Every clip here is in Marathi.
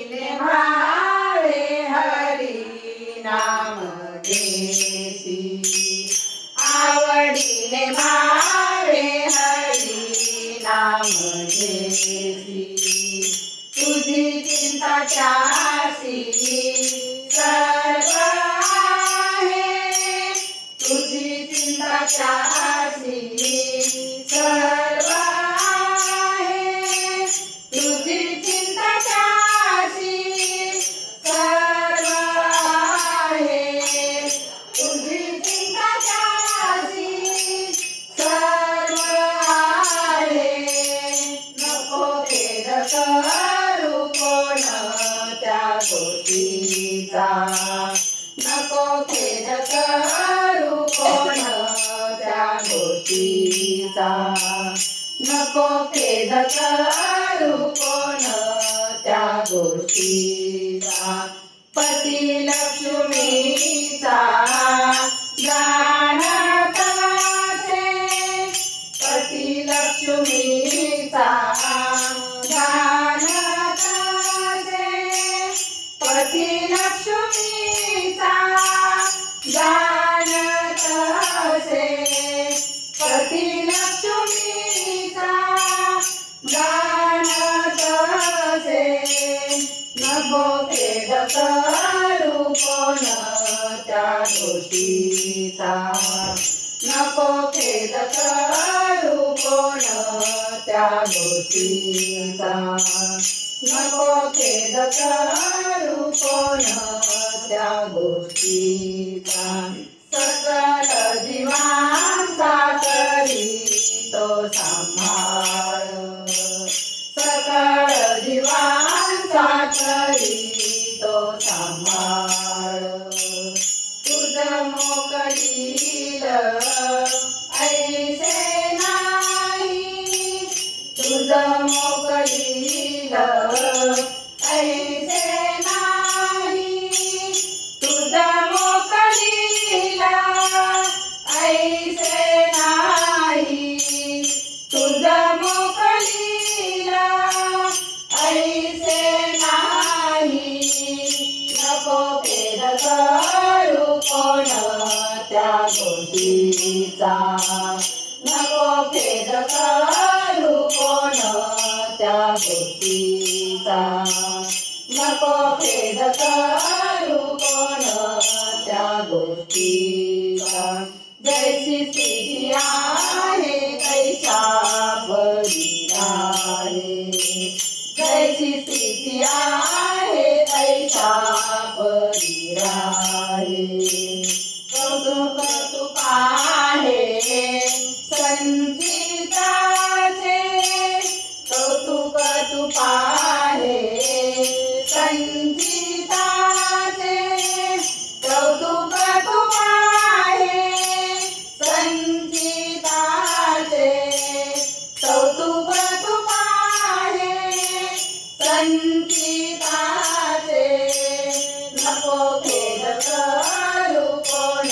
आवडीने भावे हरी नाम घेसी आवडीने भावे हरी नाम घेसी तुझी चिंता त्यासी सर्व आहे तुझी चिंता त्यासी सर्व आहे तुझी चिंता त्यासी सर्व आहे तुझी चिंता त्यासी सर्व आहे नको खेद करू कोण त्या गोष्टीचा नको खेद करू कोण त्या गोष्टीचा नको खेद करू कोण त्या गोष्टीचा पती लक्ष्मीचा जाणत असे पती लक्ष्मीचा जाणत असे पती लक्ष्मीचा जाणत असे पती लक्ष्मीचा जाणत असे नको खेद करू कोण त्या गोष्टीचा नको खेद करू कोण त्या गोष्टीचा नको खेद करू कोण त्या गोष्टीचा सकल जीवांचा करी तो सांभाळ सकळ जीवांचा करी तो सांभाळ तुझ मोकळील ऐसे नाही तुझ मोकळील ऐसे नाही तुझ मोकळील ऐसे नाही तुझ मोकळील ऐसे नाही नको खेद करू कोण त्या गोष्टीचा नको खेद करू कोण त्या गोष्टीचा नको खेद करू कोण त्या गोष्टीचा जैसी स्थिती आहे तैसा परी आहे जैसी स्थिती आहे तैसा परी आहे कौतुक तुक आहे संचिताचे कौतुक तुक आहे संचिताचे कौतुक तुक आहे संचिताचे कौतुक तुक आहे संचिताचे नको खेद करू कोण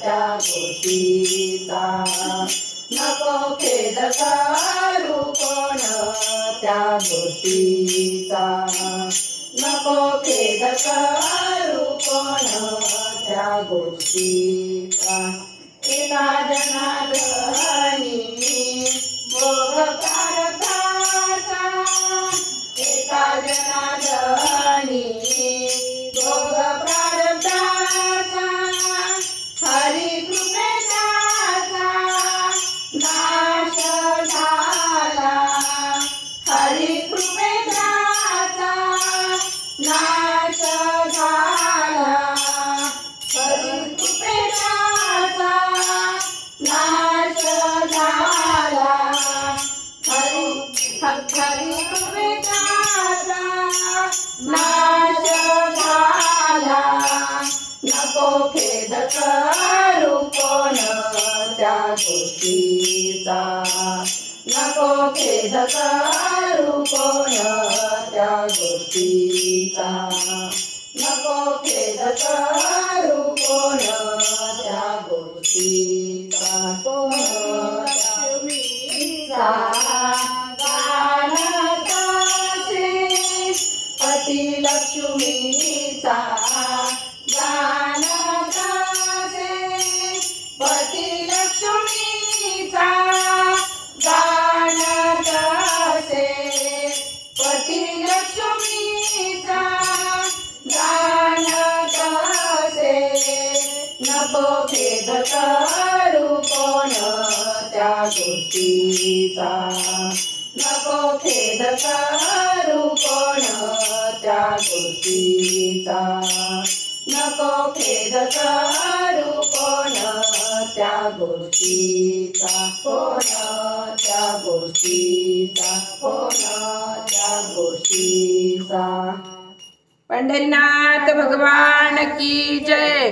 त्या गोष्टीचा नको खेद करू कोण त्या गोष्टीचा नको खेद करू कोण त्या गोष्टीचा एका जनार्दनी भोग प्रारब्धाचा एका जनार्दनी भोग प्रारब्धाचा हरी कृपेचा नाश झाला हरी कृपेचा नाश झाला हरी कृपेचा नाश झाला हरी कृपेचा नाश झाला नको खेद करू कोण त्या गोष्टीचा नको खेद करू कोण त्या गोष्टीचा नको खेद करू कोण त्या गोष्टीचा कोण जाणत असे पती लक्ष्मीचा जाणत असे पती लक्ष्मीचा जाणत असे पती लक्ष्मीचा जाणत असे नको खेद करू कोण त्या गोष्टीचा नको खेद करू कोण त्या गोष्टीचा नको खेद करू कोण त्या गोष्टीचा कोण त्या गोष्टीचा कोण त्या गोष्टीचा। पंढरीनाथ भगवान की जय।